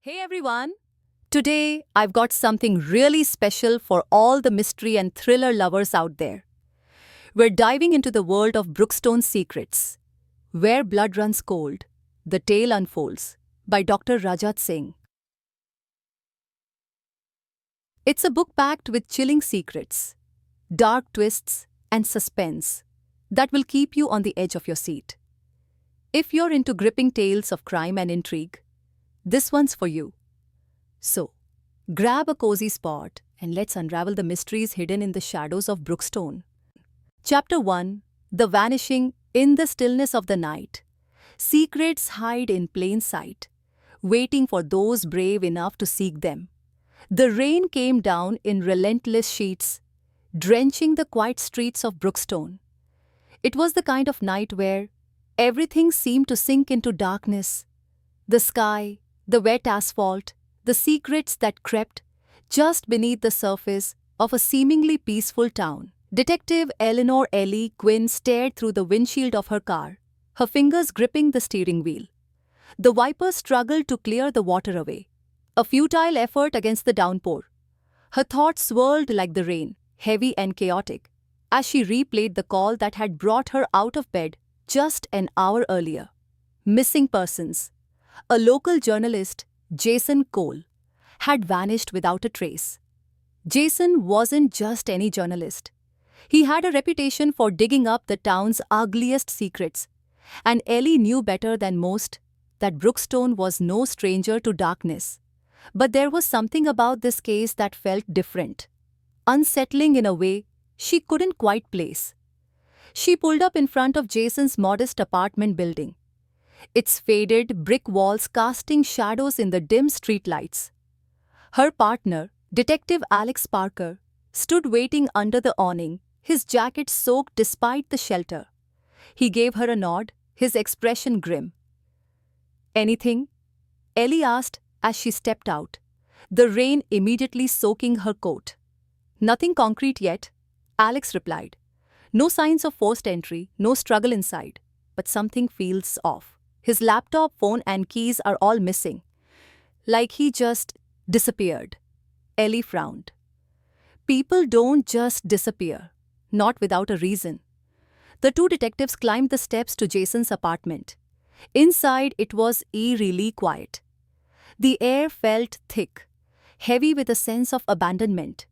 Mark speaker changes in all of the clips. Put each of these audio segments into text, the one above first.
Speaker 1: Hey everyone! Today I've got something really special for all the mystery and thriller lovers out there. We're diving into the world of Brookstone's Secrets, Where Blood Runs Cold, The Tale Unfolds, by Dr. Rajat Singh. It's a book packed with chilling secrets, dark twists, and suspense that will keep you on the edge of your seat. If you're into gripping tales of crime and intrigue, this one's for you. So, grab a cozy spot and let's unravel the mysteries hidden in the shadows of Brookstone. Chapter 1: The Vanishing in the Stillness of the Night. Secrets hide in plain sight, waiting for those brave enough to seek them. The rain came down in relentless sheets, drenching the quiet streets of Brookstone. It was the kind of night where everything seemed to sink into darkness. The sky, the wet asphalt, the secrets that crept just beneath the surface of a seemingly peaceful town. Detective Eleanor Ellie Quinn stared through the windshield of her car, her fingers gripping the steering wheel. The wipers struggled to clear the water away, a futile effort against the downpour. Her thoughts swirled like the rain, heavy and chaotic, as she replayed the call that had brought her out of bed just an hour earlier. Missing persons. A local journalist, Jason Cole, had vanished without a trace. Jason wasn't just any journalist. He had a reputation for digging up the town's ugliest secrets, and Ellie knew better than most that Brookstone was no stranger to darkness. But there was something about this case that felt different, unsettling in a way she couldn't quite place. She pulled up in front of Jason's modest apartment building, its faded brick walls casting shadows in the dim streetlights. Her partner, Detective Alex Parker, stood waiting under the awning, his jacket soaked despite the shelter. He gave her a nod, his expression grim. "Anything?" Ellie asked as she stepped out, the rain immediately soaking her coat. "Nothing concrete yet," Alex replied. "No signs of forced entry, no struggle inside, but something feels off. His laptop, phone, and keys are all missing. Like he just disappeared." Ellie frowned. People don't just disappear, not without a reason. The two detectives climbed the steps to Jason's apartment. Inside, it was eerily quiet. The air felt thick, heavy with a sense of abandonment.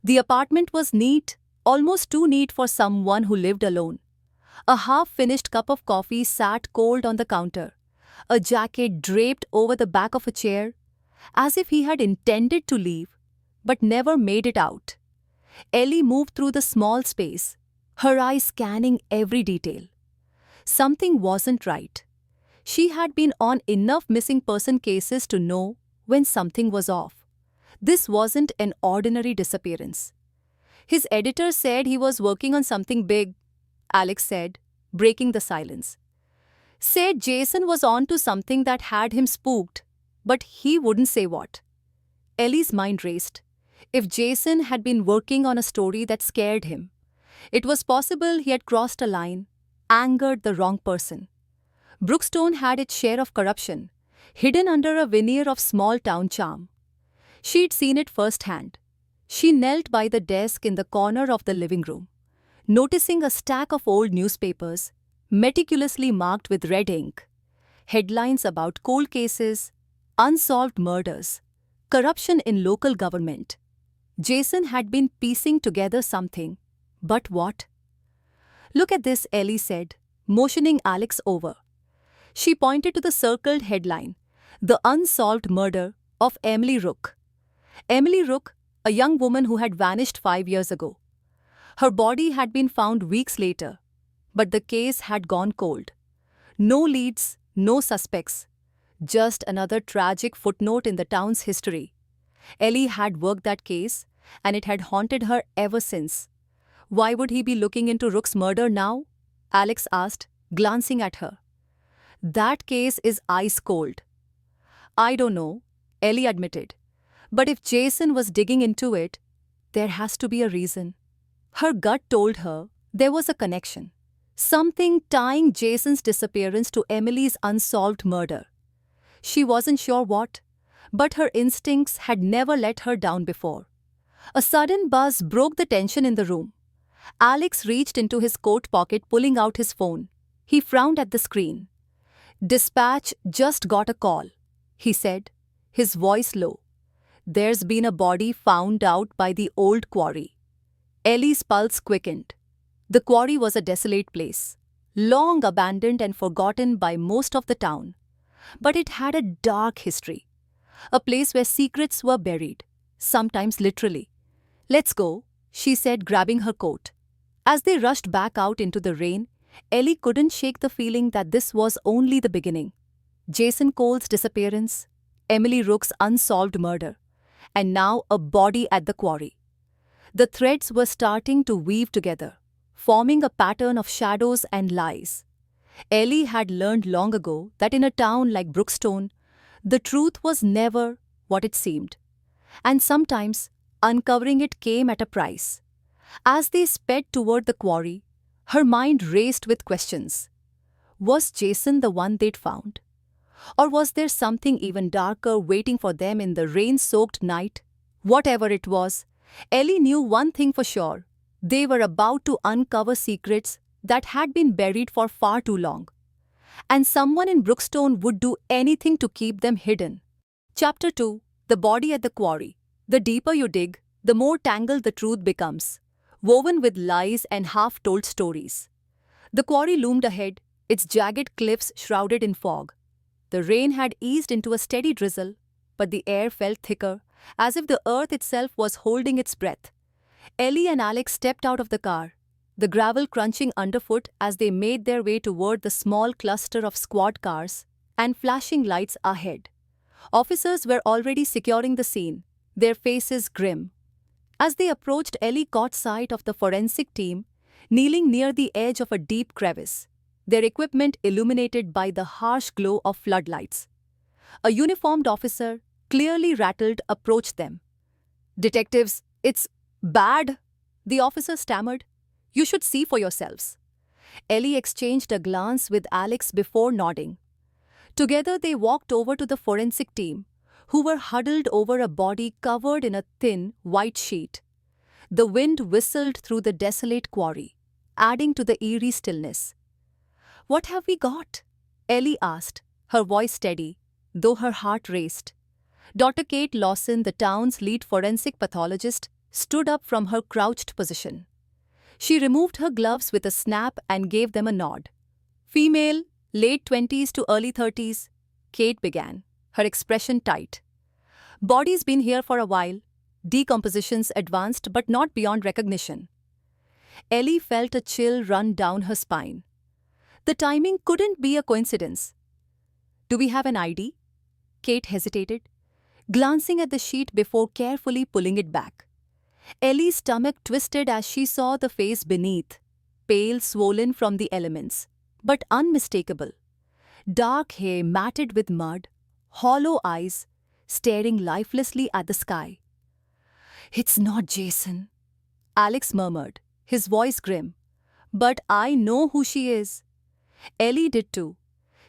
Speaker 1: The apartment was neat, almost too neat for someone who lived alone. A half-finished cup of coffee sat cold on the counter, a jacket draped over the back of a chair, as if he had intended to leave, but never made it out. Ellie moved through the small space, her eyes scanning every detail. Something wasn't right. She had been on enough missing person cases to know when something was off. This wasn't an ordinary disappearance. "His editor said he was working on something big," Alex said, breaking the silence. "Said Jason was on to something that had him spooked, but he wouldn't say what." Ellie's mind raced. If Jason had been working on a story that scared him, it was possible he had crossed a line, angered the wrong person. Brookstone had its share of corruption, hidden under a veneer of small-town charm. She'd seen it firsthand. She knelt by the desk in the corner of the living room, noticing a stack of old newspapers, meticulously marked with red ink. Headlines about cold cases, unsolved murders, corruption in local government. Jason had been piecing together something. But what? "Look at this," Ellie said, motioning Alex over. She pointed to the circled headline, "The Unsolved Murder of Emily Rook." Emily Rook, a young woman who had vanished 5 years ago. Her body had been found weeks later, but the case had gone cold. No leads, no suspects, just another tragic footnote in the town's history. Ellie had worked that case, and it had haunted her ever since. "Why would he be looking into Rook's murder now?" Alex asked, glancing at her. "That case is ice cold." "I don't know," Ellie admitted. "But if Jason was digging into it, there has to be a reason." Her gut told her there was a connection. Something tying Jason's disappearance to Emily's unsolved murder. She wasn't sure what, But her instincts had never let her down before. A sudden buzz broke the tension in the room. Alex reached into his coat pocket, pulling out his phone. He frowned at the screen. "Dispatch just got a call," he said, his voice low. "There's been a body found out by the old quarry." Ellie's pulse quickened. The quarry was a desolate place, long abandoned and forgotten by most of the town. But it had a dark history, a place where secrets were buried, sometimes literally. "Let's go," she said, grabbing her coat. As they rushed back out into the rain, Ellie couldn't shake the feeling that this was only the beginning. Jason Cole's disappearance, Emily Rook's unsolved murder, and now a body at the quarry. The threads were starting to weave together, forming a pattern of shadows and lies. Ellie had learned long ago that in a town like Brookstone, the truth was never what it seemed. And sometimes, uncovering it came at a price. As they sped toward the quarry, her mind raced with questions. Was Jason the one they'd found? Or was there something even darker waiting for them in the rain-soaked night? Whatever it was, Ellie knew one thing for sure. They were about to uncover secrets that had been buried for far too long. And someone in Brookstone would do anything to keep them hidden. Chapter 2: The Body at the Quarry. The deeper you dig, the more tangled the truth becomes, woven with lies and half-told stories. The quarry loomed ahead, its jagged cliffs shrouded in fog. The rain had eased into a steady drizzle, but the air felt thicker, as if the earth itself was holding its breath. Ellie and Alex stepped out of the car, the gravel crunching underfoot as they made their way toward the small cluster of squad cars and flashing lights ahead. Officers were already securing the scene, their faces grim. As they approached, Ellie caught sight of the forensic team kneeling near the edge of a deep crevice, their equipment illuminated by the harsh glow of floodlights. A uniformed officer, clearly rattled, approached them. "Detectives, it's bad," the officer stammered. "You should see for yourselves." Ellie exchanged a glance with Alex before nodding. Together they walked over to the forensic team, who were huddled over a body covered in a thin, white sheet. The wind whistled through the desolate quarry, adding to the eerie stillness. "What have we got?" Ellie asked, her voice steady, though her heart raced. Dr. Kate Lawson, the town's lead forensic pathologist, stood up from her crouched position. She removed her gloves with a snap and gave them a nod. "Female, late 20s to early 30s, Kate began, her expression tight. "Body's been here for a while. Decomposition's advanced but not beyond recognition." Ellie felt a chill run down her spine. The timing couldn't be a coincidence. "Do we have an ID?" Kate hesitated, glancing at the sheet before carefully pulling it back. Ellie's stomach twisted as she saw the face beneath, pale, swollen from the elements, but unmistakable. Dark hair matted with mud, hollow eyes, staring lifelessly at the sky. "It's not Jason," Alex murmured, his voice grim. "But I know who she is." Ellie did too.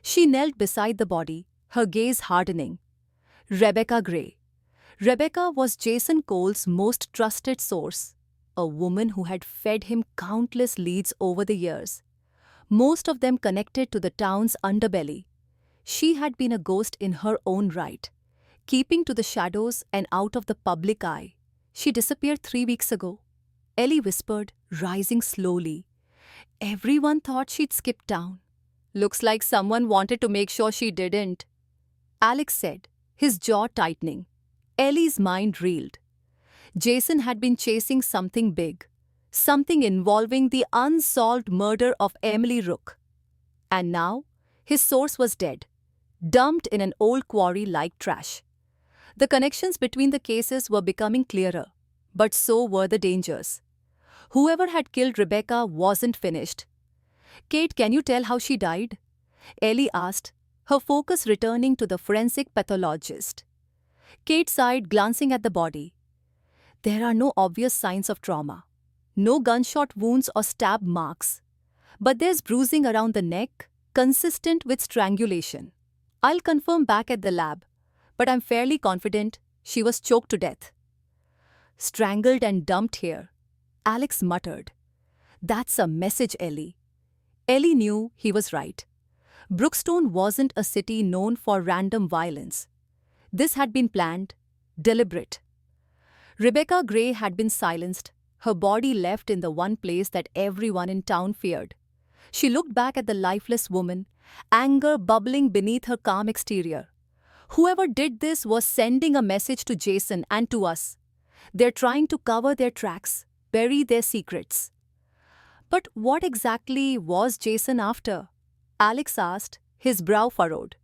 Speaker 1: She knelt beside the body, her gaze hardening. Rebecca Gray. Rebecca was Jason Cole's most trusted source, a woman who had fed him countless leads over the years, most of them connected to the town's underbelly. She had been a ghost in her own right, keeping to the shadows and out of the public eye. "She disappeared 3 weeks ago," Ellie whispered, rising slowly. "Everyone thought she'd skipped town. Looks like someone wanted to make sure she didn't," Alex said, his jaw tightening. Ellie's mind reeled. Jason had been chasing something big, something involving the unsolved murder of Emily Rook. And now, his source was dead, dumped in an old quarry like trash. The connections between the cases were becoming clearer, but so were the dangers. Whoever had killed Rebecca wasn't finished. "Kate, can you tell how she died?" Ellie asked, her focus returning to the forensic pathologist. Kate sighed, glancing at the body. "There are no obvious signs of trauma. No gunshot wounds or stab marks. But there's bruising around the neck, consistent with strangulation. I'll confirm back at the lab, but I'm fairly confident she was choked to death. Strangled and dumped here, Alex muttered. That's a message, Ellie. Ellie knew he was right. Brookstone wasn't a city known for random violence. This had been planned, deliberate. Rebecca Gray had been silenced, her body left in the one place that everyone in town feared. She looked back at the lifeless woman, anger bubbling beneath her calm exterior. Whoever did this was sending a message to Jason and to us. They're trying to cover their tracks, bury their secrets. But what exactly was Jason after? Alex asked, his brow furrowed.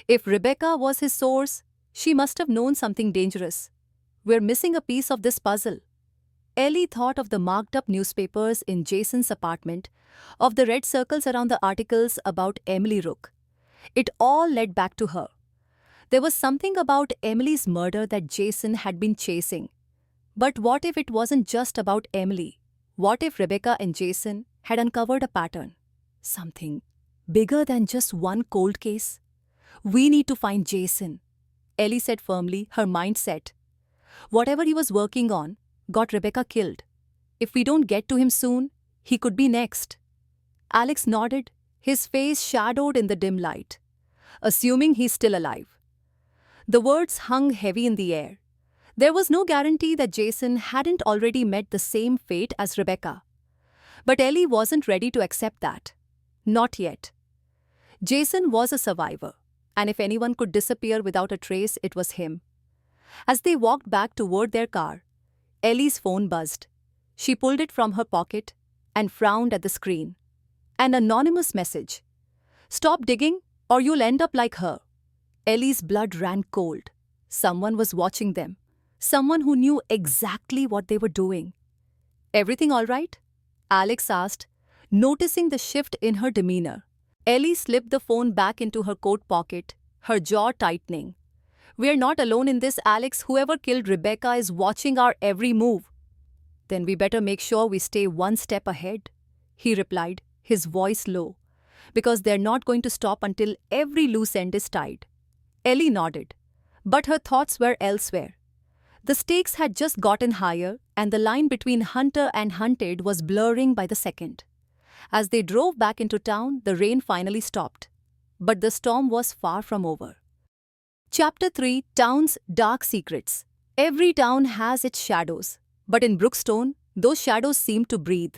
Speaker 1: If Rebecca was his source, she must have known something dangerous. We're missing a piece of this puzzle. Ellie thought of the marked up newspapers in Jason's apartment, of the red circles around the articles about Emily Rook. It all led back to her. There was something about Emily's murder that Jason had been chasing. But what if it wasn't just about Emily? What if Rebecca and Jason had uncovered a pattern? Something bigger than just one cold case? We need to find Jason, Ellie said firmly, her mind set. Whatever he was working on got Rebecca killed. If we don't get to him soon, he could be next. Alex nodded, his face shadowed in the dim light. Assuming he's still alive. The words hung heavy in the air. There was no guarantee that Jason hadn't already met the same fate as Rebecca. But Ellie wasn't ready to accept that. Not yet. Jason was a survivor, and if anyone could disappear without a trace, it was him. As they walked back toward their car, Ellie's phone buzzed. She pulled it from her pocket and frowned at the screen. An anonymous message. Stop digging or you'll end up like her. Ellie's blood ran cold. Someone was watching them. Someone who knew exactly what they were doing. Everything all right? Alex asked, noticing the shift in her demeanor. Ellie slipped the phone back into her coat pocket, her jaw tightening. We're not alone in this, Alex. Whoever killed Rebecca is watching our every move. Then we better make sure we stay one step ahead, he replied, his voice low, because they're not going to stop until every loose end is tied. Ellie nodded, but her thoughts were elsewhere. The stakes had just gotten higher, and the line between hunter and hunted was blurring by the second. As they drove back into town, the rain finally stopped. But the storm was far from over. Chapter 3: Town's Dark Secrets. Every town has its shadows, but in Brookstone, those shadows seemed to breathe,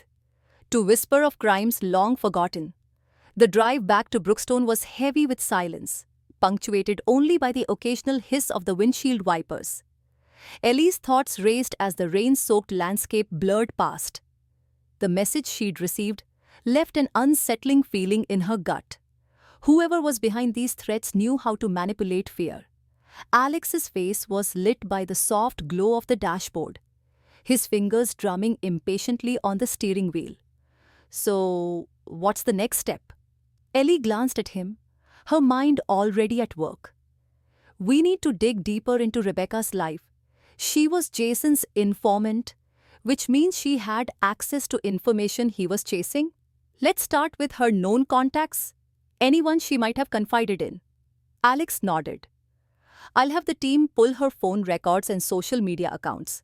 Speaker 1: to whisper of crimes long forgotten. The drive back to Brookstone was heavy with silence, punctuated only by the occasional hiss of the windshield wipers. Ellie's thoughts raced as the rain-soaked landscape blurred past. The message she'd received left an unsettling feeling in her gut. Whoever was behind these threats knew how to manipulate fear. Alex's face was lit by the soft glow of the dashboard, his fingers drumming impatiently on the steering wheel. So, what's the next step? Ellie glanced at him, her mind already at work. We need to dig deeper into Rebecca's life. She was Jason's informant, which means she had access to information he was chasing. Let's start with her known contacts, anyone she might have confided in. Alex nodded. I'll have the team pull her phone records and social media accounts.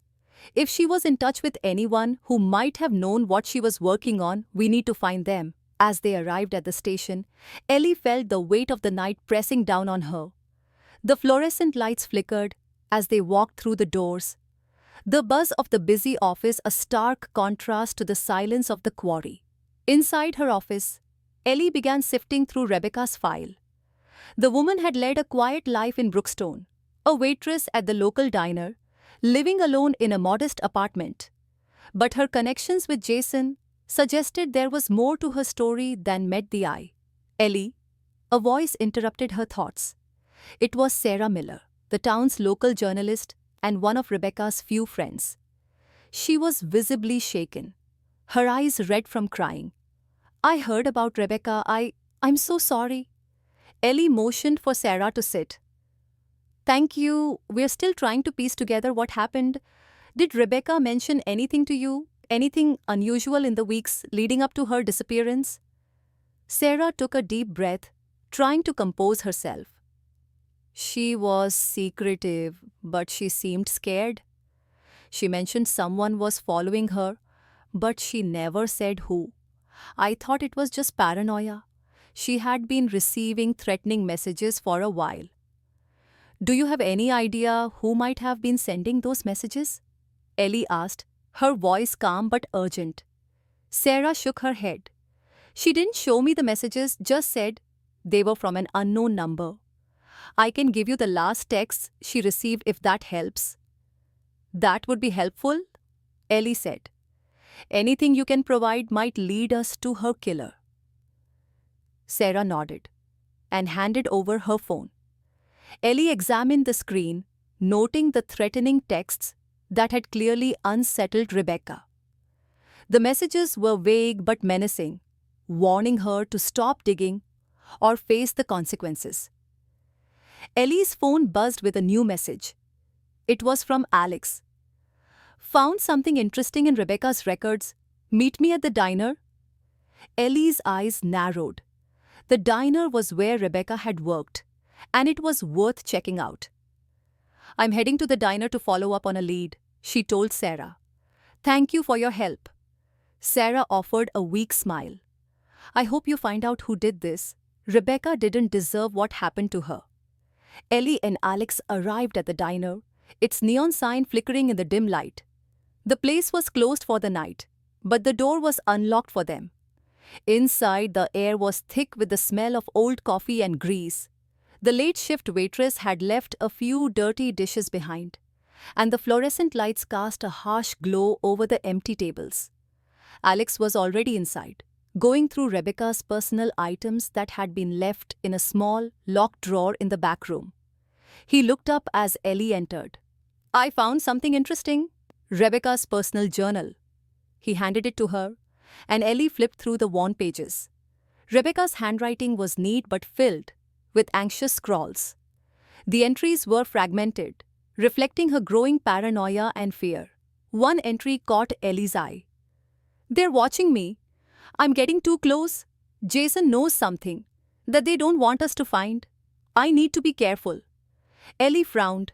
Speaker 1: If she was in touch with anyone who might have known what she was working on, we need to find them. As they arrived at the station, Ellie felt the weight of the night pressing down on her. The fluorescent lights flickered as they walked through the doors. The buzz of the busy office a stark contrast to the silence of the quarry. Inside her office, Ellie began sifting through Rebecca's file. The woman had led a quiet life in Brookstone, a waitress at the local diner, living alone in a modest apartment. But her connections with Jason suggested there was more to her story than met the eye. Ellie, a voice interrupted her thoughts. It was Sarah Miller, the town's local journalist and one of Rebecca's few friends. She was visibly shaken, her eyes red from crying. I heard about Rebecca. I'm so sorry. Ellie motioned for Sarah to sit. Thank you. We're still trying to piece together what happened. Did Rebecca mention anything to you? Anything unusual in the weeks leading up to her disappearance? Sarah took a deep breath, trying to compose herself. She was secretive, but she seemed scared. She mentioned someone was following her, but she never said who. I thought it was just paranoia. She had been receiving threatening messages for a while. Do you have any idea who might have been sending those messages? Ellie asked, her voice calm but urgent. Sarah shook her head. She didn't show me the messages, just said they were from an unknown number. I can give you the last texts she received if that helps. That would be helpful, Ellie said. Anything you can provide might lead us to her killer. Sarah nodded and handed over her phone. Ellie examined the screen, noting the threatening texts that had clearly unsettled Rebecca. The messages were vague but menacing, warning her to stop digging or face the consequences. Ellie's phone buzzed with a new message. It was from Alex. Found something interesting in Rebecca's records. Meet me at the diner. Ellie's eyes narrowed. The diner was where Rebecca had worked, and it was worth checking out. I'm heading to the diner to follow up on a lead, she told Sarah. Thank you for your help. Sarah offered a weak smile. I hope you find out who did this. Rebecca didn't deserve what happened to her. Ellie and Alex arrived at the diner, its neon sign flickering in the dim light. The place was closed for the night, but the door was unlocked for them. Inside, the air was thick with the smell of old coffee and grease. The late shift waitress had left a few dirty dishes behind, and the fluorescent lights cast a harsh glow over the empty tables. Alex was already inside, going through Rebecca's personal items that had been left in a small, locked drawer in the back room. He looked up as Ellie entered. I found something interesting. Rebecca's personal journal. He handed it to her, and Ellie flipped through the worn pages. Rebecca's handwriting was neat but filled with anxious scrawls. The entries were fragmented, reflecting her growing paranoia and fear. One entry caught Ellie's eye. They're watching me. I'm getting too close. Jason knows something that they don't want us to find. I need to be careful. Ellie frowned.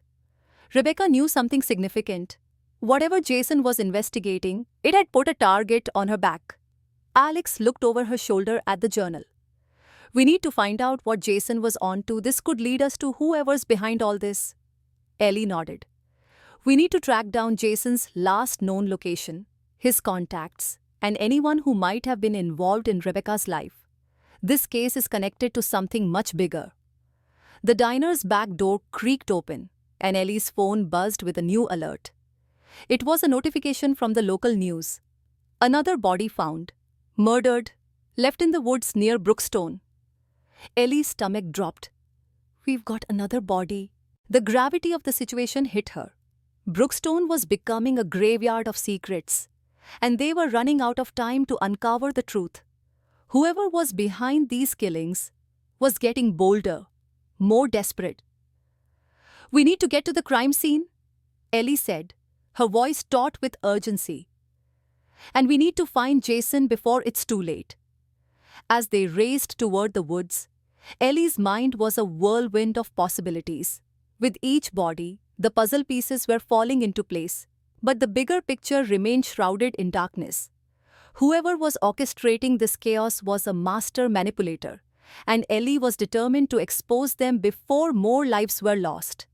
Speaker 1: Rebecca knew something significant. Whatever Jason was investigating, it had put a target on her back. Alex looked over her shoulder at the journal. We need to find out what Jason was on to. This could lead us to whoever's behind all this. Ellie nodded. We need to track down Jason's last known location, his contacts, and anyone who might have been involved in Rebecca's life. This case is connected to something much bigger. The diner's back door creaked open, and Ellie's phone buzzed with a new alert. It was a notification from the local news. Another body found, murdered, left in the woods near Brookstone. Ellie's stomach dropped. We've got another body. The gravity of the situation hit her. Brookstone was becoming a graveyard of secrets, and they were running out of time to uncover the truth. Whoever was behind these killings was getting bolder, more desperate. We need to get to the crime scene, Ellie said, her voice taut with urgency. And we need to find Jason before it's too late. As they raced toward the woods, Ellie's mind was a whirlwind of possibilities. With each body, the puzzle pieces were falling into place, but the bigger picture remained shrouded in darkness. Whoever was orchestrating this chaos was a master manipulator, and Ellie was determined to expose them before more lives were lost.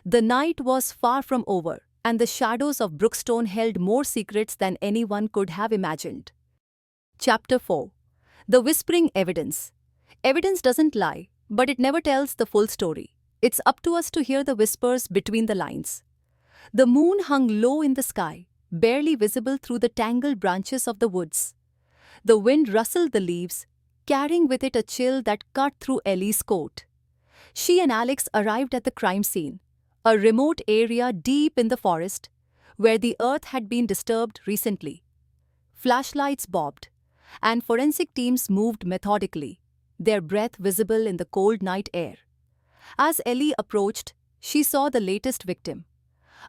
Speaker 1: The night was far from over, and the shadows of Brookstone held more secrets than anyone could have imagined. Chapter 4. The Whispering Evidence. Evidence doesn't lie, but it never tells the full story. It's up to us to hear the whispers between the lines. The moon hung low in the sky, barely visible through the tangled branches of the woods. The wind rustled the leaves, carrying with it a chill that cut through Ellie's coat. She and Alex arrived at the crime scene, a remote area deep in the forest, where the earth had been disturbed recently. Flashlights bobbed, and forensic teams moved methodically, their breath visible in the cold night air. As Ellie approached, she saw the latest victim,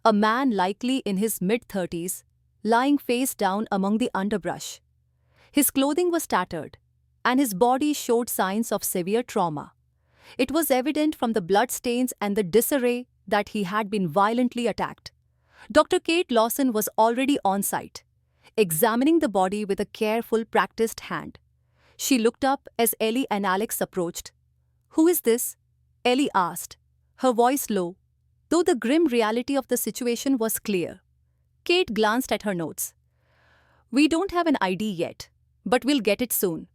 Speaker 1: a man likely in his mid-30s, lying face down among the underbrush. His clothing was tattered, and his body showed signs of severe trauma. It was evident from the bloodstains and the disarray that he had been violently attacked. Dr. Kate Lawson was already on site, examining the body with a careful, practiced hand. She looked up as Ellie and Alex approached. "Who is this?" Ellie asked, her voice low, though the grim reality of the situation was clear. Kate glanced at her notes. "We don't have an ID yet, but we'll get it soon.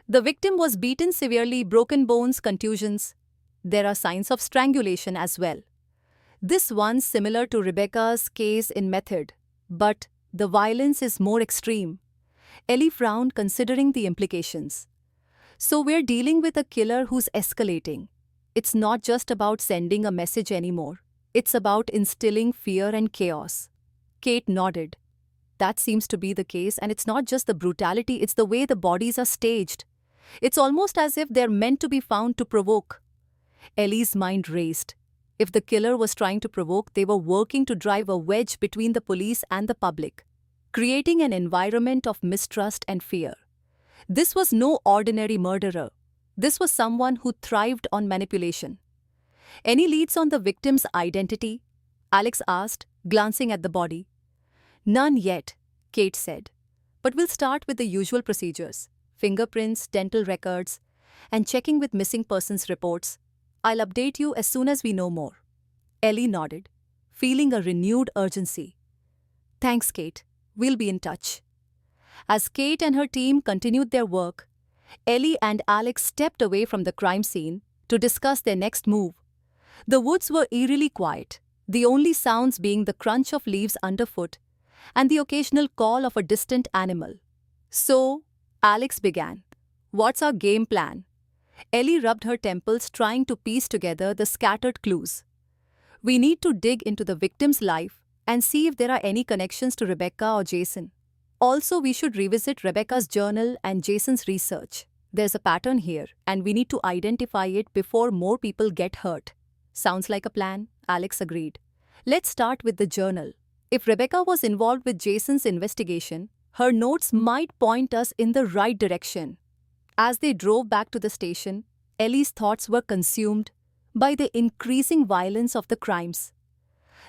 Speaker 1: The victim was beaten severely, broken bones, contusions. There are signs of strangulation as well. This one's similar to Rebecca's case in method, but the violence is more extreme." Ellie frowned, considering the implications. "So we're dealing with a killer who's escalating. It's not just about sending a message anymore. It's about instilling fear and chaos." Kate nodded. "That seems to be the case, and it's not just the brutality, it's the way the bodies are staged. It's almost as if they're meant to be found to provoke." Ellie's mind raced. If the killer was trying to provoke, they were working to drive a wedge between the police and the public, creating an environment of mistrust and fear. This was no ordinary murderer. This was someone who thrived on manipulation. "Any leads on the victim's identity?" Alex asked, glancing at the body. "None yet," Kate said. "But we'll start with the usual procedures: fingerprints, dental records, and checking with missing persons reports. I'll update you as soon as we know more." Ellie nodded, feeling a renewed urgency. "Thanks, Kate. We'll be in touch." As Kate and her team continued their work, Ellie and Alex stepped away from the crime scene to discuss their next move. The woods were eerily quiet, the only sounds being the crunch of leaves underfoot and the occasional call of a distant animal. "So," Alex began, "what's our game plan?" Ellie rubbed her temples, trying to piece together the scattered clues. "We need to dig into the victim's life and see if there are any connections to Rebecca or Jason. Also, we should revisit Rebecca's journal and Jason's research. There's a pattern here, and we need to identify it before more people get hurt." "Sounds like a plan," Alex agreed. "Let's start with the journal. If Rebecca was involved with Jason's investigation, her notes might point us in the right direction." As they drove back to the station, Ellie's thoughts were consumed by the increasing violence of the crimes.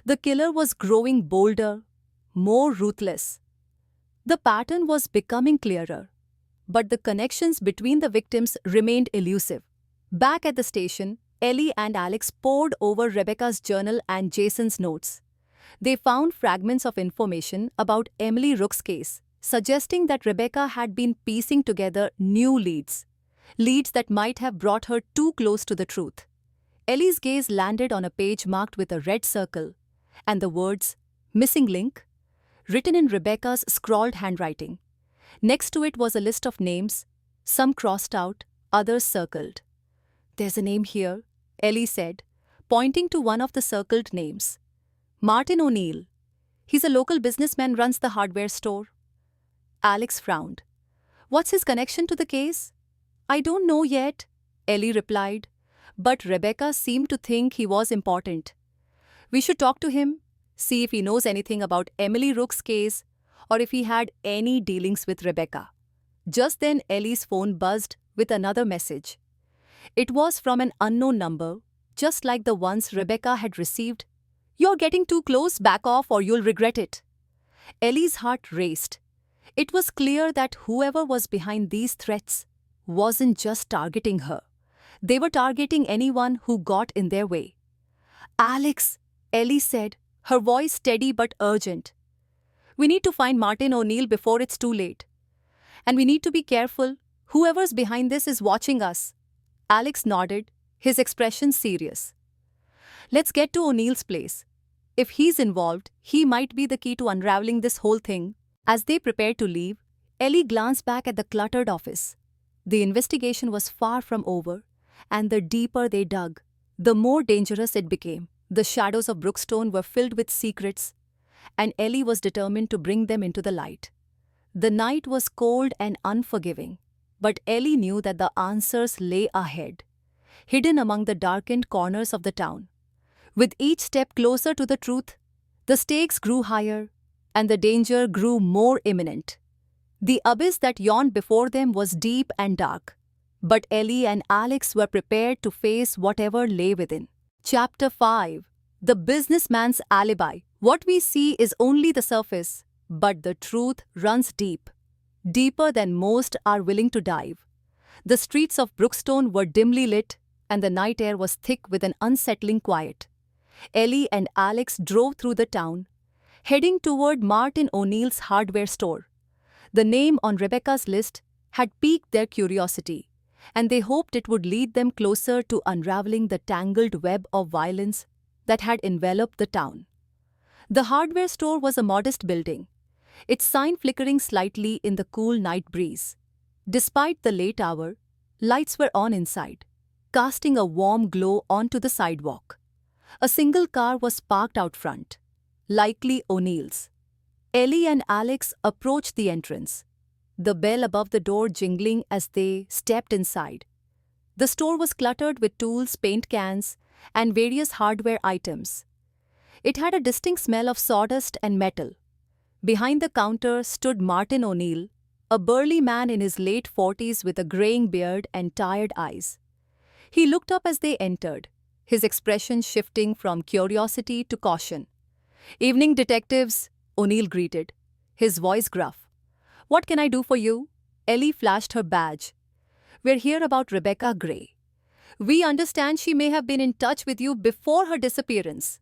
Speaker 1: The killer was growing bolder, more ruthless. The pattern was becoming clearer, but the connections between the victims remained elusive. Back at the station, Ellie and Alex pored over Rebecca's journal and Jason's notes. They found fragments of information about Emily Rook's case, suggesting that Rebecca had been piecing together new leads that might have brought her too close to the truth. Ellie's gaze landed on a page marked with a red circle, and the words, "Missing link," written in Rebecca's scrawled handwriting. Next to it was a list of names, some crossed out, others circled. "There's a name here," Ellie said, pointing to one of the circled names. "Martin O'Neill. He's a local businessman, runs the hardware store." Alex frowned. "What's his connection to the case?" "I don't know yet," Ellie replied, but Rebecca seemed to think he was important. "We should talk to him, see if he knows anything about Emily Rook's case or if he had any dealings with Rebecca." Just then Ellie's phone buzzed with another message. It was from an unknown number, just like the ones Rebecca had received. "You're getting too close, back off or you'll regret it." Ellie's heart raced. It was clear that whoever was behind these threats wasn't just targeting her. They were targeting anyone who got in their way. "Alex," Ellie said, her voice steady but urgent. "We need to find Martin O'Neill before it's too late. And we need to be careful. Whoever's behind this is watching us." Alex nodded, his expression serious. "Let's get to O'Neill's place. If he's involved, he might be the key to unraveling this whole thing." As they prepared to leave, Ellie glanced back at the cluttered office. The investigation was far from over, and the deeper they dug, the more dangerous it became. The shadows of Brookstone were filled with secrets, and Ellie was determined to bring them into the light. The night was cold and unforgiving, but Ellie knew that the answers lay ahead, hidden among the darkened corners of the town. With each step closer to the truth, the stakes grew higher, and the danger grew more imminent. The abyss that yawned before them was deep and dark, But Ellie and Alex were prepared to face whatever lay within. Chapter 5. The Businessman's Alibi. What we see is only the surface, but the truth runs deep. Deeper than most are willing to dive. The streets of Brookstone were dimly lit, and the night air was thick with an unsettling quiet. Ellie and Alex drove through the town, heading toward Martin O'Neill's hardware store. The name on Rebecca's list had piqued their curiosity, and they hoped it would lead them closer to unraveling the tangled web of violence that had enveloped the town. The hardware store was a modest building, its sign flickering slightly in the cool night breeze. Despite the late hour, lights were on inside, casting a warm glow onto the sidewalk. A single car was parked out front, likely O'Neill's. Ellie and Alex approached the entrance, the bell above the door jingling as they stepped inside. The store was cluttered with tools, paint cans, and various hardware items. It had a distinct smell of sawdust and metal. Behind the counter stood Martin O'Neill, a burly man in his late 40s with a graying beard and tired eyes. He looked up as they entered, his expression shifting from curiosity to caution. "Evening, detectives," O'Neill greeted, his voice gruff. "What can I do for you?" Ellie flashed her badge. "We're here about Rebecca Gray. We understand she may have been in touch with you before her disappearance."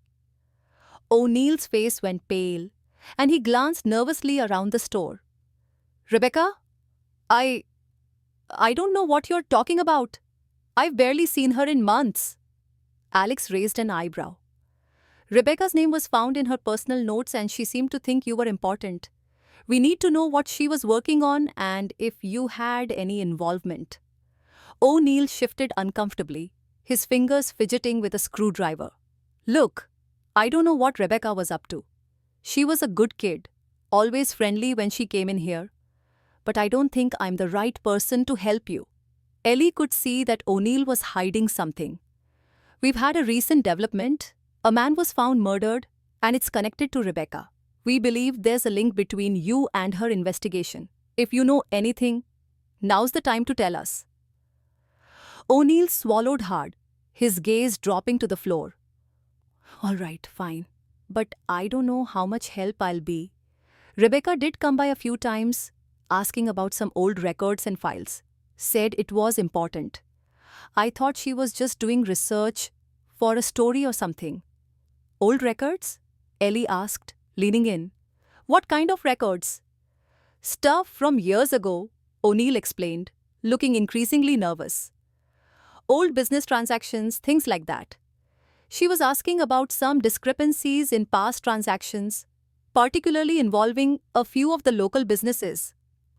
Speaker 1: O'Neill's face went pale, and he glanced nervously around the store. "Rebecca? I don't know what you're talking about. I've barely seen her in months." Alex raised an eyebrow. "Rebecca's name was found in her personal notes and she seemed to think you were important. We need to know what she was working on and if you had any involvement." O'Neill shifted uncomfortably, his fingers fidgeting with a screwdriver. "Look, I don't know what Rebecca was up to. She was a good kid, always friendly when she came in here. But I don't think I'm the right person to help you." Ellie could see that O'Neill was hiding something. "We've had a recent development. A man was found murdered, and it's connected to Rebecca. We believe there's a link between you and her investigation. If you know anything, now's the time to tell us." O'Neill swallowed hard, his gaze dropping to the floor. "All right, fine. But I don't know how much help I'll be. Rebecca did come by a few times, asking about some old records and files. Said it was important. I thought she was just doing research for a story or something." "Old records?" Ellie asked, leaning in. "What kind of records?" "Stuff from years ago," O'Neill explained, looking increasingly nervous. "Old business transactions, things like that. She was asking about some discrepancies in past transactions, particularly involving a few of the local businesses.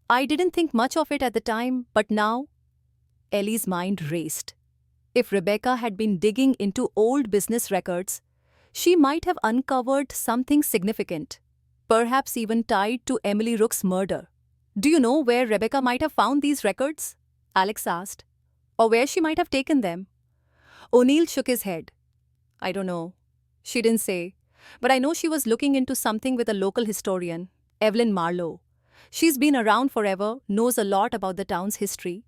Speaker 1: I didn't think much of it at the time, but now..." Ellie's mind raced. If Rebecca had been digging into old business records, she might have uncovered something significant, perhaps even tied to Emily Rook's murder. "Do you know where Rebecca might have found these records?" Alex asked. "Or where she might have taken them?" O'Neill shook his head. "I don't know. She didn't say. But I know she was looking into something with a local historian, Evelyn Marlowe. She's been around forever, knows a lot about the town's history."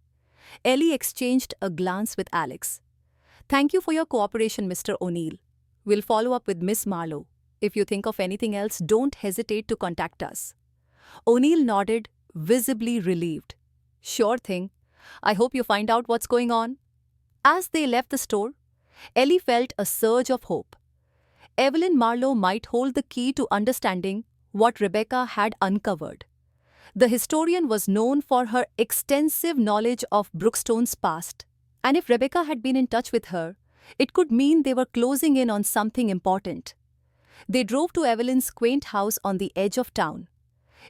Speaker 1: Ellie exchanged a glance with Alex. "Thank you for your cooperation, Mr. O'Neill. We'll follow up with Miss Marlowe. If you think of anything else, don't hesitate to contact us." O'Neill nodded, visibly relieved. "Sure thing. I hope you find out what's going on." As they left the store, Ellie felt a surge of hope. Evelyn Marlowe might hold the key to understanding what Rebecca had uncovered. The historian was known for her extensive knowledge of Brookstone's past, and if Rebecca had been in touch with her, it could mean they were closing in on something important. They drove to Evelyn's quaint house on the edge of town.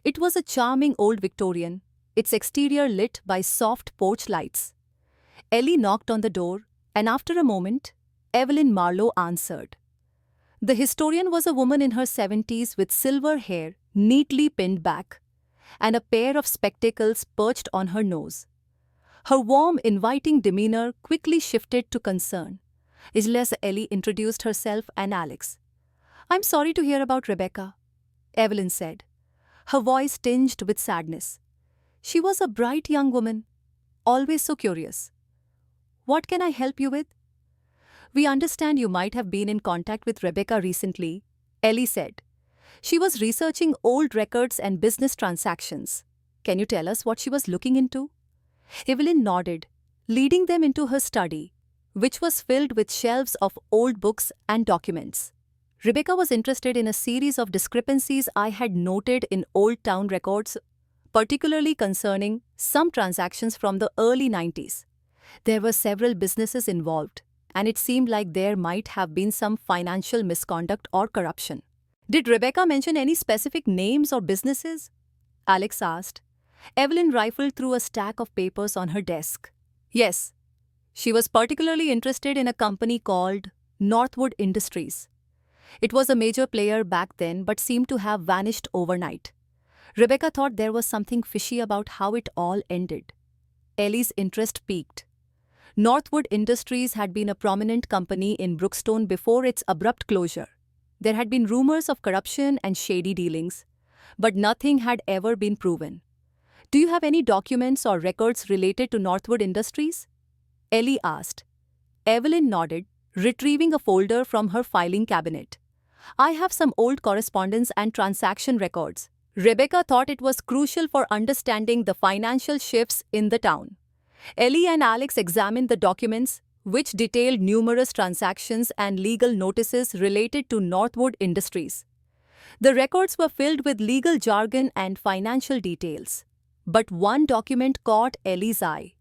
Speaker 1: It was a charming old Victorian, its exterior lit by soft porch lights. Ellie knocked on the door, and after a moment, Evelyn Marlowe answered. The historian was a woman in her 70s with silver hair neatly pinned back, and a pair of spectacles perched on her nose. Her warm, inviting demeanor quickly shifted to concern, as Ellie introduced herself and Alex. "I'm sorry to hear about Rebecca," Evelyn said, her voice tinged with sadness. "She was a bright young woman, always so curious. What can I help you with? We understand you might have been in contact with Rebecca recently, Ellie said. She was researching old records and business transactions. Can you tell us what she was looking into? Evelyn nodded, leading them into her study, which was filled with shelves of old books and documents. Rebecca was interested in a series of discrepancies I had noted in Old Town records, particularly concerning some transactions from the early 90s. There were several businesses involved, and it seemed like there might have been some financial misconduct or corruption. Did Rebecca mention any specific names or businesses? Alex asked. Evelyn rifled through a stack of papers on her desk. Yes, she was particularly interested in a company called Northwood Industries. It was a major player back then but seemed to have vanished overnight. Rebecca thought there was something fishy about how it all ended. Ellie's interest peaked. Northwood Industries had been a prominent company in Brookstone before its abrupt closure. There had been rumors of corruption and shady dealings, but nothing had ever been proven. Do you have any documents or records related to Northwood Industries? Ellie asked. Evelyn nodded, retrieving a folder from her filing cabinet. I have some old correspondence and transaction records. Rebecca thought it was crucial for understanding the financial shifts in the town. Ellie and Alex examined the documents, which detailed numerous transactions and legal notices related to Northwood Industries. The records were filled with legal jargon and financial details. But one document caught Ellie's eye.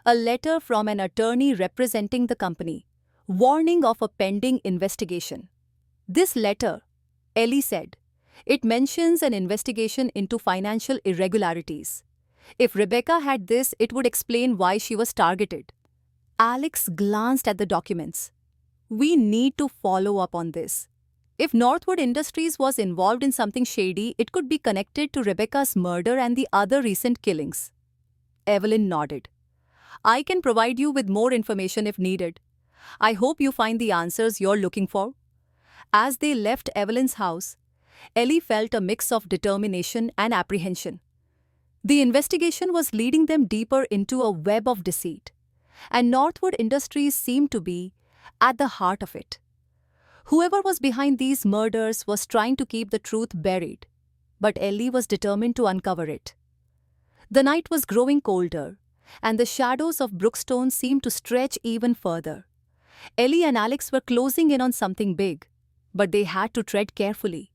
Speaker 1: A letter from an attorney representing the company, warning of a pending investigation. This letter, Ellie said, it mentions an investigation into financial irregularities. If Rebecca had this, it would explain why she was targeted. Alex glanced at the documents. We need to follow up on this. If Northwood Industries was involved in something shady, it could be connected to Rebecca's murder and the other recent killings. Evelyn nodded. I can provide you with more information if needed. I hope you find the answers you're looking for. As they left Evelyn's house, Ellie felt a mix of determination and apprehension. The investigation was leading them deeper into a web of deceit, and Northwood Industries seemed to be at the heart of it. Whoever was behind these murders was trying to keep the truth buried, but Ellie was determined to uncover it. The night was growing colder, and the shadows of Brookstone seemed to stretch even further. Ellie and Alex were closing in on something big, but they had to tread carefully.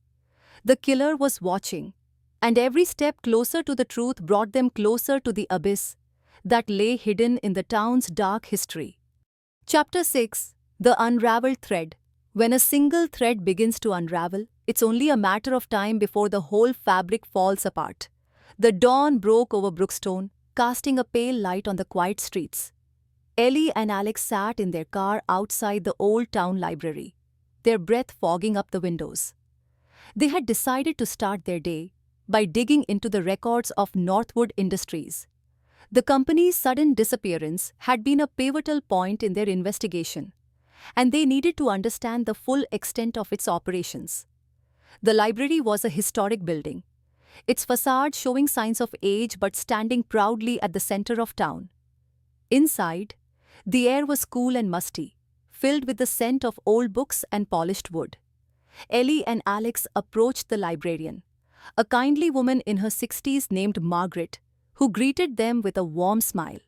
Speaker 1: The killer was watching, and every step closer to the truth brought them closer to the abyss that lay hidden in the town's dark history. Chapter 6. The Unraveled Thread. When a single thread begins to unravel, it's only a matter of time before the whole fabric falls apart. The dawn broke over Brookstone, casting a pale light on the quiet streets. Ellie and Alex sat in their car outside the old town library, their breath fogging up the windows. They had decided to start their day by digging into the records of Northwood Industries. The company's sudden disappearance had been a pivotal point in their investigation, and they needed to understand the full extent of its operations. The library was a historic building, its facade showing signs of age but standing proudly at the center of town. Inside, the air was cool and musty, filled with the scent of old books and polished wood. Ellie and Alex approached the librarian, a kindly woman in her 60s named Margaret, who greeted them with a warm smile.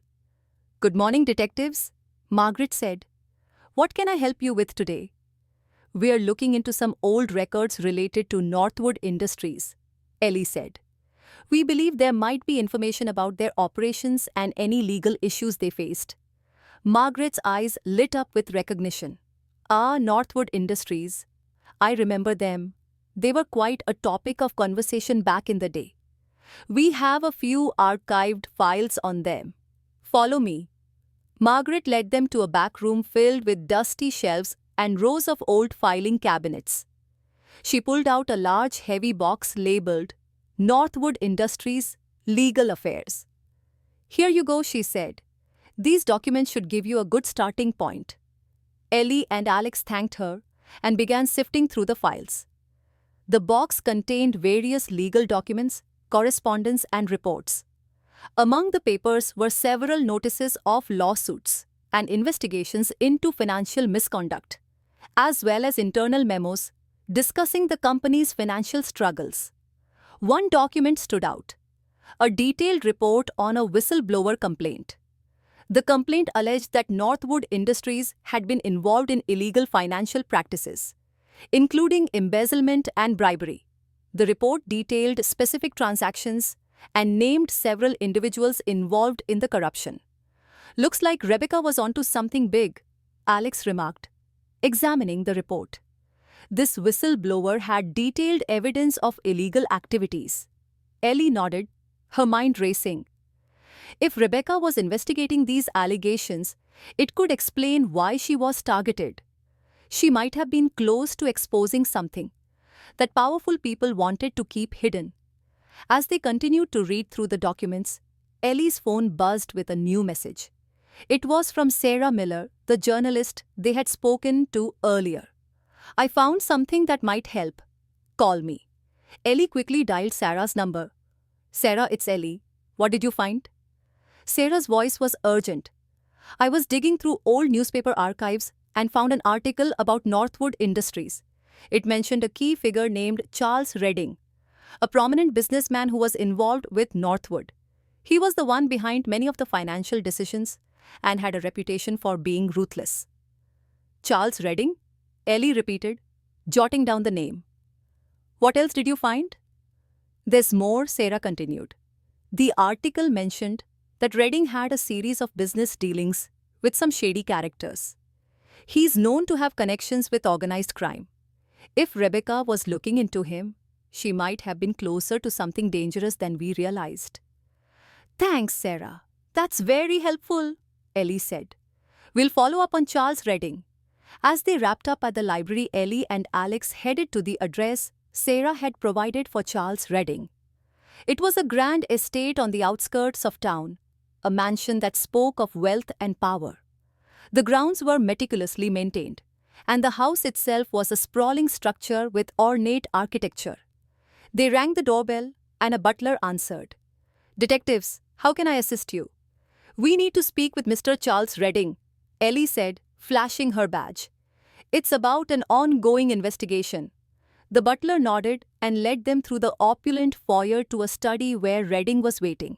Speaker 1: "Good morning, detectives," Margaret said. "What can I help you with today?" "We are looking into some old records related to Northwood Industries," Ellie said. "We believe there might be information about their operations and any legal issues they faced." Margaret's eyes lit up with recognition. "Ah, Northwood Industries. I remember them. They were quite a topic of conversation back in the day. We have a few archived files on them. Follow me." Margaret led them to a back room filled with dusty shelves and rows of old filing cabinets. She pulled out a large, heavy box labeled Northwood Industries Legal Affairs. "Here you go," she said. "These documents should give you a good starting point." Ellie and Alex thanked her and began sifting through the files. The box contained various legal documents, correspondence, and reports. Among the papers were several notices of lawsuits, and investigations into financial misconduct, as well as internal memos discussing the company's financial struggles. One document stood out: a detailed report on a whistleblower complaint. The complaint alleged that Northwood Industries had been involved in illegal financial practices, including embezzlement and bribery. The report detailed specific transactions and named several individuals involved in the corruption. "Looks like Rebecca was onto something big," Alex remarked, examining the report. This whistleblower had detailed evidence of illegal activities. Ellie nodded, her mind racing. If Rebecca was investigating these allegations, it could explain why she was targeted. She might have been close to exposing something that powerful people wanted to keep hidden. As they continued to read through the documents, Ellie's phone buzzed with a new message. It was from Sarah Miller, the journalist they had spoken to earlier. "I found something that might help. Call me." Ellie quickly dialed Sarah's number. "Sarah, it's Ellie. What did you find?" Sarah's voice was urgent. "I was digging through old newspaper archives and found an article about Northwood Industries. It mentioned a key figure named Charles Redding, a prominent businessman who was involved with Northwood. He was the one behind many of the financial decisions and had a reputation for being ruthless." "Charles Redding?" Ellie repeated, jotting down the name. "What else did you find?" "There's more," Sarah continued. "The article mentioned that Redding had a series of business dealings with some shady characters. He's known to have connections with organized crime. If Rebecca was looking into him, she might have been closer to something dangerous than we realized." "Thanks, Sarah. That's very helpful," Ellie said. "We'll follow up on Charles Redding." As they wrapped up at the library, Ellie and Alex headed to the address Sarah had provided for Charles Redding. It was a grand estate on the outskirts of town, a mansion that spoke of wealth and power. The grounds were meticulously maintained, and the house itself was a sprawling structure with ornate architecture. They rang the doorbell, and a butler answered. "Detectives, how can I assist you?" "We need to speak with Mr. Charles Redding," Ellie said, flashing her badge. "It's about an ongoing investigation." The butler nodded and led them through the opulent foyer to a study where Redding was waiting.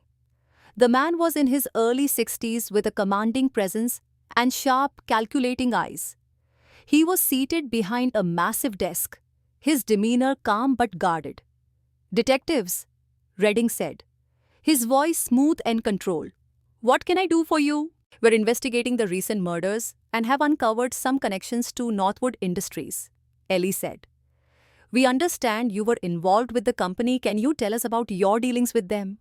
Speaker 1: The man was in his early 60s with a commanding presence and sharp, calculating eyes. He was seated behind a massive desk, his demeanor calm but guarded. "Detectives," Redding said, his voice smooth and controlled. "What can I do for you?" "We're investigating the recent murders and have uncovered some connections to Northwood Industries," Ellie said. "We understand you were involved with the company. Can you tell us about your dealings with them?"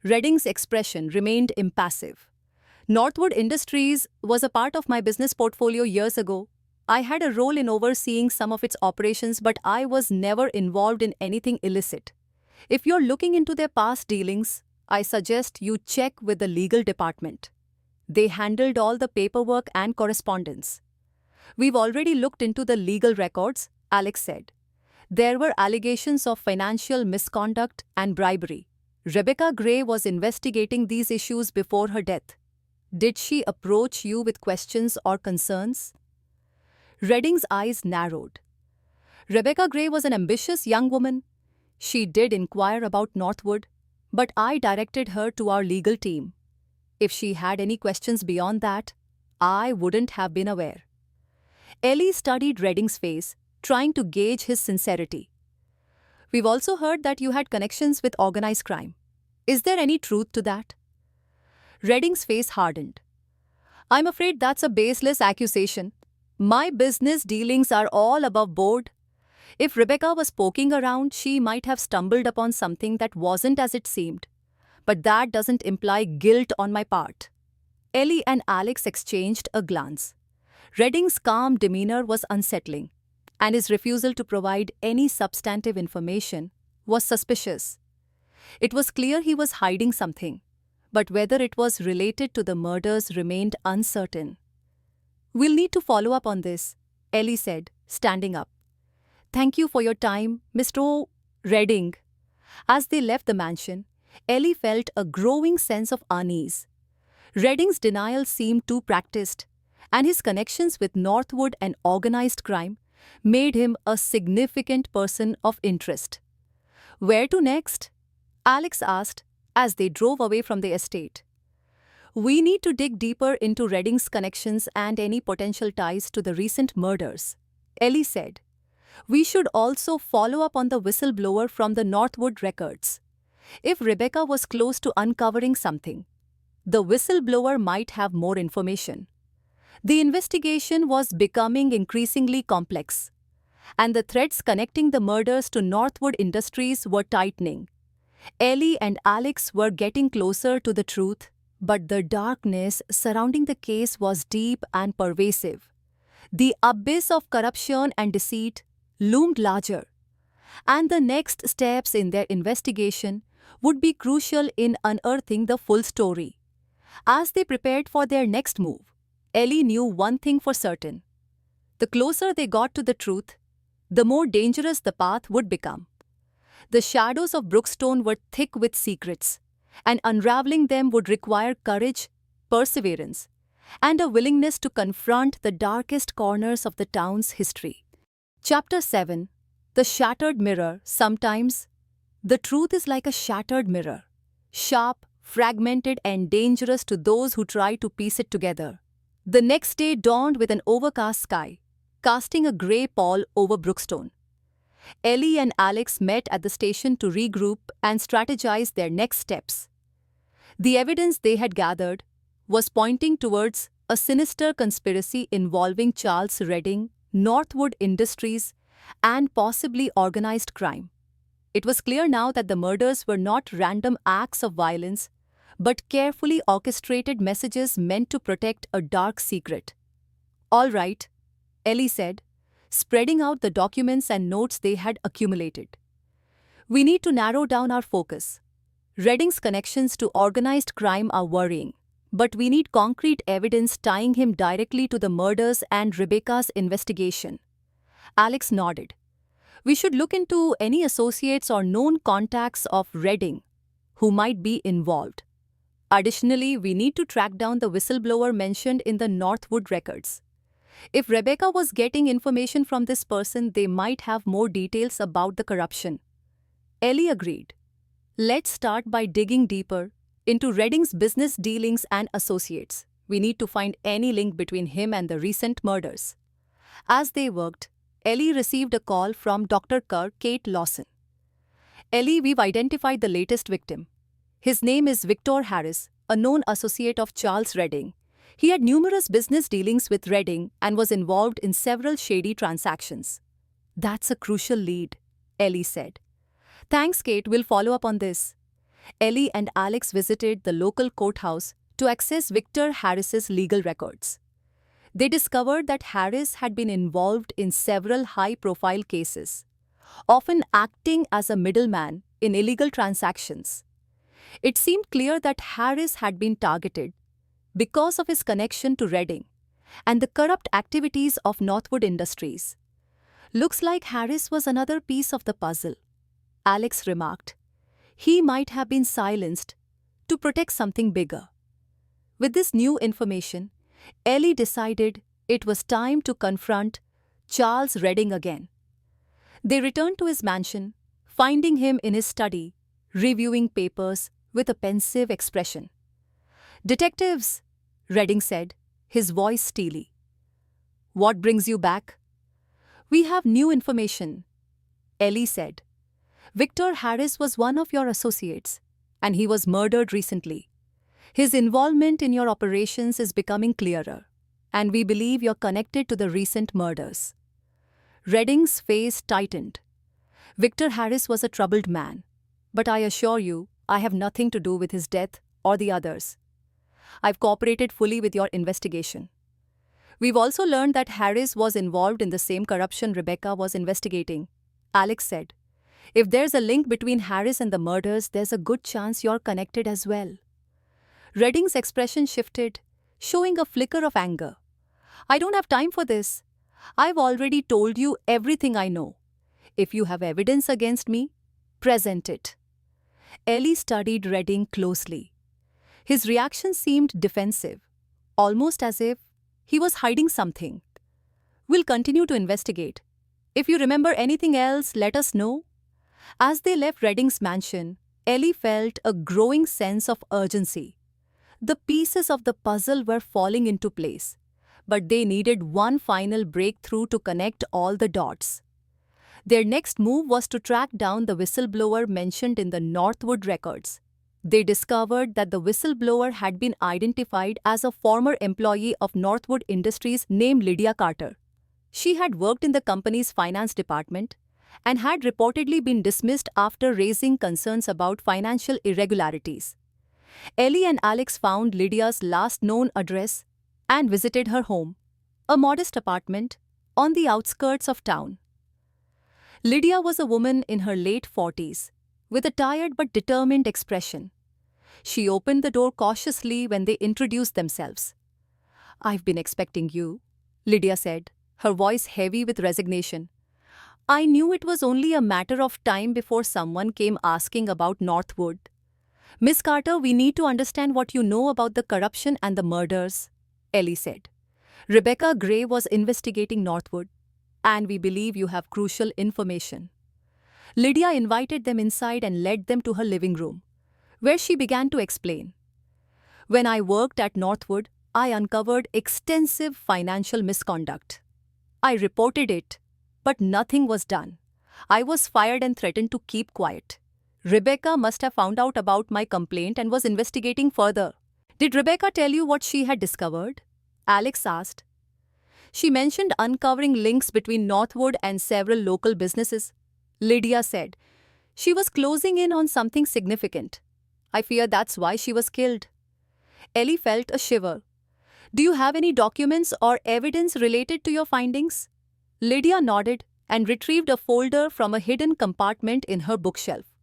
Speaker 1: Redding's expression remained impassive. "Northwood Industries was a part of my business portfolio years ago. I had a role in overseeing some of its operations, but I was never involved in anything illicit. If you're looking into their past dealings, I suggest you check with the legal department. They handled all the paperwork and correspondence." "We've already looked into the legal records," Alex said. "There were allegations of financial misconduct and bribery. Rebecca Gray was investigating these issues before her death. Did she approach you with questions or concerns?" Redding's eyes narrowed. "Rebecca Gray was an ambitious young woman. She did inquire about Northwood, but I directed her to our legal team. If she had any questions beyond that, I wouldn't have been aware." Ellie studied Redding's face, trying to gauge his sincerity. "We've also heard that you had connections with organized crime. Is there any truth to that?" Redding's face hardened. "I'm afraid that's a baseless accusation. My business dealings are all above board. If Rebecca was poking around, she might have stumbled upon something that wasn't as it seemed. But that doesn't imply guilt on my part." Ellie and Alex exchanged a glance. Redding's calm demeanor was unsettling, and his refusal to provide any substantive information was suspicious. It was clear he was hiding something, but whether it was related to the murders remained uncertain. "We'll need to follow up on this," Ellie said, standing up. "Thank you for your time, Mr. Redding." As they left the mansion, Ellie felt a growing sense of unease. Redding's denial seemed too practiced, and his connections with Northwood and organized crime made him a significant person of interest. Where to next? Alex asked as they drove away from the estate. We need to dig deeper into Redding's connections and any potential ties to the recent murders, Ellie said. We should also follow up on the whistleblower from the Northwood records. If Rebecca was close to uncovering something, the whistleblower might have more information. The investigation was becoming increasingly complex, and the threads connecting the murders to Northwood Industries were tightening. Ellie and Alex were getting closer to the truth, but the darkness surrounding the case was deep and pervasive. The abyss of corruption and deceit loomed larger, and the next steps in their investigation would be crucial in unearthing the full story. As they prepared for their next move, Ellie knew one thing for certain. The closer they got to the truth, the more dangerous the path would become. The shadows of Brookstone were thick with secrets, and unraveling them would require courage, perseverance, and a willingness to confront the darkest corners of the town's history. Chapter 7. The Shattered Mirror. Sometimes, the truth is like a shattered mirror, sharp, fragmented, and dangerous to those who try to piece it together. The next day dawned with an overcast sky, casting a grey pall over Brookstone. Ellie and Alex met at the station to regroup and strategize their next steps. The evidence they had gathered was pointing towards a sinister conspiracy involving Charles Redding, Northwood Industries, and possibly organized crime. It was clear now that the murders were not random acts of violence, but carefully orchestrated messages meant to protect a dark secret. All right, Ellie said, spreading out the documents and notes they had accumulated. We need to narrow down our focus. Redding's connections to organized crime are worrying, but we need concrete evidence tying him directly to the murders and Rebecca's investigation. Alex nodded. We should look into any associates or known contacts of Redding who might be involved. Additionally, we need to track down the whistleblower mentioned in the Northwood records. If Rebecca was getting information from this person, they might have more details about the corruption. Ellie agreed. Let's start by digging deeper into Redding's business dealings and associates. We need to find any link between him and the recent murders. As they worked, Ellie received a call from Dr. Kate Lawson. Ellie, we've identified the latest victim. His name is Victor Harris, a known associate of Charles Redding. He had numerous business dealings with Redding and was involved in several shady transactions. That's a crucial lead, Ellie said. Thanks, Kate. We'll follow up on this. Ellie and Alex visited the local courthouse to access Victor Harris's legal records. They discovered that Harris had been involved in several high-profile cases, often acting as a middleman in illegal transactions. It seemed clear that Harris had been targeted because of his connection to Redding and the corrupt activities of Northwood Industries. Looks like Harris was another piece of the puzzle, Alex remarked. He might have been silenced to protect something bigger. With this new information, Ellie decided it was time to confront Charles Redding again. They returned to his mansion, finding him in his study, reviewing papers with a pensive expression. Detectives, Redding said, his voice steely. What brings you back? We have new information, Ellie said. Victor Harris was one of your associates, and he was murdered recently. His involvement in your operations is becoming clearer, and we believe you're connected to the recent murders. Redding's face tightened. Victor Harris was a troubled man, but I assure you, I have nothing to do with his death or the others. I've cooperated fully with your investigation. We've also learned that Harris was involved in the same corruption Rebecca was investigating, Alex said. If there's a link between Harris and the murders, there's a good chance you're connected as well. Redding's expression shifted, showing a flicker of anger. I don't have time for this. I've already told you everything I know. If you have evidence against me, present it. Ellie studied Redding closely. His reaction seemed defensive, almost as if He was hiding something. We'll continue to investigate. If you remember anything else, let us know. As they left Redding's mansion, Ellie felt a growing sense of urgency. The pieces of the puzzle were falling into place, but they needed one final breakthrough to connect all the dots. Their next move was to track down the whistleblower mentioned in the Northwood records. They discovered that the whistleblower had been identified as a former employee of Northwood Industries named Lydia Carter. She had worked in the company's finance department and had reportedly been dismissed after raising concerns about financial irregularities. Ellie and Alex found Lydia's last known address and visited her home, a modest apartment on the outskirts of town. Lydia was a woman in her late 40s, with a tired but determined expression. She opened the door cautiously when they introduced themselves. "I've been expecting you," Lydia said, her voice heavy with resignation. "I knew it was only a matter of time before someone came asking about Northwood. Miss Carter, we need to understand what you know about the corruption and the murders," Ellie said. "Rebecca Gray was investigating Northwood, and we believe you have crucial information." Lydia invited them inside and led them to her living room, where she began to explain. "When I worked at Northwood, I uncovered extensive financial misconduct. I reported it, but nothing was done. I was fired and threatened to keep quiet. Rebecca must have found out about my complaint and was investigating further." "Did Rebecca tell you what she had discovered?" Alex asked. "She mentioned uncovering links between Northwood and several local businesses," Lydia said. "She was closing in on something significant. I fear that's why she was killed." Ellie felt a shiver. "Do you have any documents or evidence related to your findings?" Lydia nodded and retrieved a folder from a hidden compartment in her bookshelf.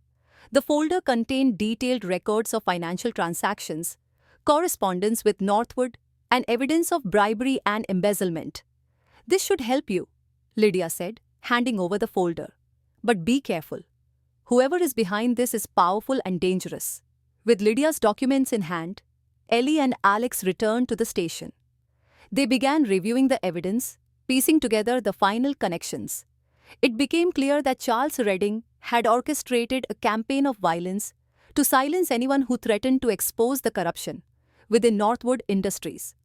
Speaker 1: The folder contained detailed records of financial transactions, correspondence with Northwood, and evidence of bribery and embezzlement. "This should help you," Lydia said, handing over the folder. "But be careful. Whoever is behind this is powerful and dangerous." With Lydia's documents in hand, Ellie and Alex returned to the station. They began reviewing the evidence, piecing together the final connections. It became clear that Charles Redding had orchestrated a campaign of violence to silence anyone who threatened to expose the corruption within Northwood Industries.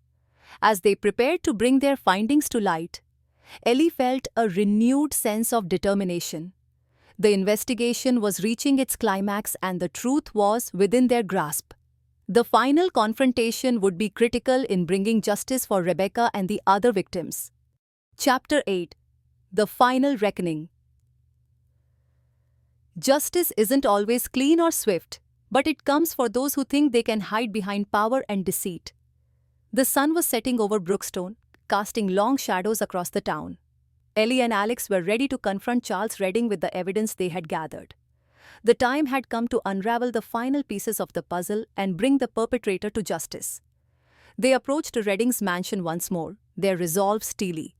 Speaker 1: As they prepared to bring their findings to light, Ellie felt a renewed sense of determination. The investigation was reaching its climax and the truth was within their grasp. The final confrontation would be critical in bringing justice for Rebecca and the other victims. Chapter 8. The Final Reckoning. Justice isn't always clean or swift, but it comes for those who think they can hide behind power and deceit. The sun was setting over Brookstone, casting long shadows across the town. Ellie and Alex were ready to confront Charles Redding with the evidence they had gathered. The time had come to unravel the final pieces of the puzzle and bring the perpetrator to justice. They approached Redding's mansion once more, their resolve steely.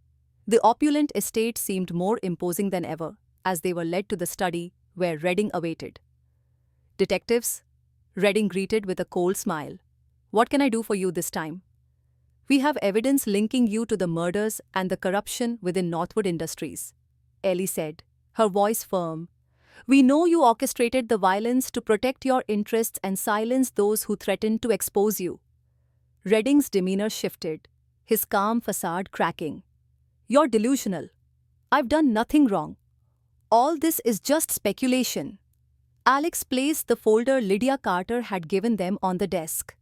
Speaker 1: The opulent estate seemed more imposing than ever, as they were led to the study where Redding awaited. "Detectives," Redding greeted with a cold smile. "What can I do for you this time?" "We have evidence linking you to the murders and the corruption within Northwood Industries," Ellie said, her voice firm. "We know you orchestrated the violence to protect your interests and silence those who threatened to expose you." Redding's demeanor shifted, his calm facade cracking. "You're delusional. I've done nothing wrong. All this is just speculation." Alex placed the folder Lydia Carter had given them on the desk.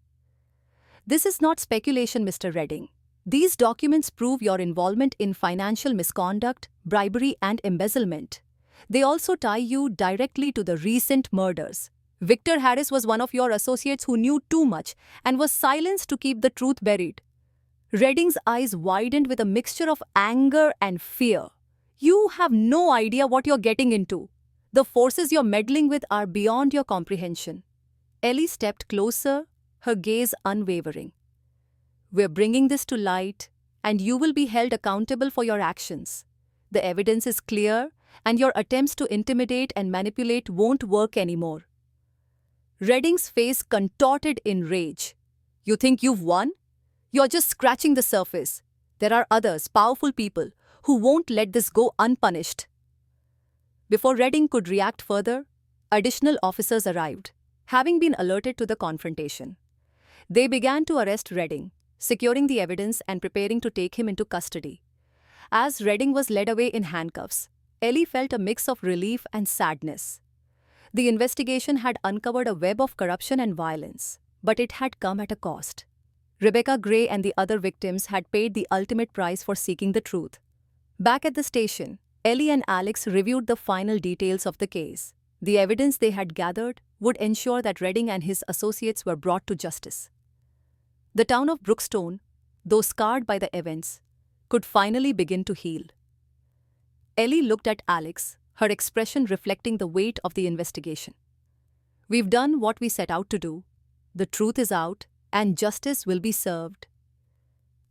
Speaker 1: "This is not speculation, Mr. Redding. These documents prove your involvement in financial misconduct, bribery, and embezzlement. They also tie you directly to the recent murders. Victor Harris was one of your associates who knew too much and was silenced to keep the truth buried." Redding's eyes widened with a mixture of anger and fear. "You have no idea what you're getting into. The forces you're meddling with are beyond your comprehension." Ellie stepped closer, her gaze unwavering. "We're bringing this to light, and you will be held accountable for your actions. The evidence is clear, and your attempts to intimidate and manipulate won't work anymore." Redding's face contorted in rage. "You think you've won? You're just scratching the surface. There are others, powerful people, who won't let this go unpunished. Before Redding could react further, additional officers arrived, having been alerted to the confrontation. They began to arrest Redding, securing the evidence and preparing to take him into custody. As Redding was led away in handcuffs, Ellie felt a mix of relief and sadness. The investigation had uncovered a web of corruption and violence, but it had come at a cost. Rebecca Gray and the other victims had paid the ultimate price for seeking the truth. Back at the station, Ellie and Alex reviewed the final details of the case. The evidence they had gathered would ensure that Redding and his associates were brought to justice. The town of Brookstone, though scarred by the events, could finally begin to heal. Ellie looked at Alex, her expression reflecting the weight of the investigation. "We've done what we set out to do. The truth is out, and justice will be served."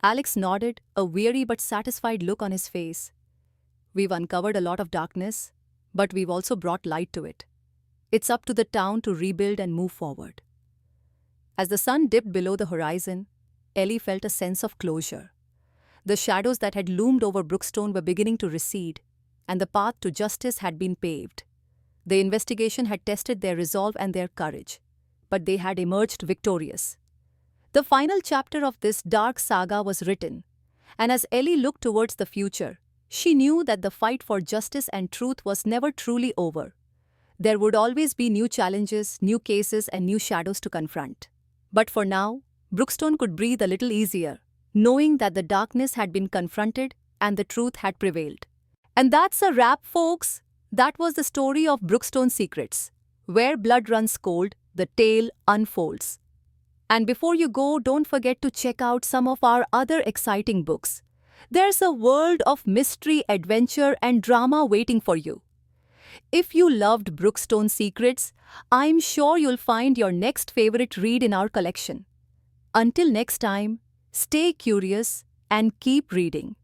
Speaker 1: Alex nodded, a weary but satisfied look on his face. "We've uncovered a lot of darkness, but we've also brought light to it. It's up to the town to rebuild and move forward." As the sun dipped below the horizon, Ellie felt a sense of closure. The shadows that had loomed over Brookstone were beginning to recede, and the path to justice had been paved. The investigation had tested their resolve and their courage, but they had emerged victorious. The final chapter of this dark saga was written, and as Ellie looked towards the future, she knew that the fight for justice and truth was never truly over. There would always be new challenges, new cases, and new shadows to confront. But for now, Brookstone could breathe a little easier, knowing that the darkness had been confronted and the truth had prevailed. And that's a wrap, folks. That was the story of Brookstone Secrets. Where blood runs cold, the tale unfolds. And before you go, don't forget to check out some of our other exciting books. There's a world of mystery, adventure, and drama waiting for you. If you loved Brookstone Secrets, I'm sure you'll find your next favorite read in our collection. Until next time, stay curious and keep reading.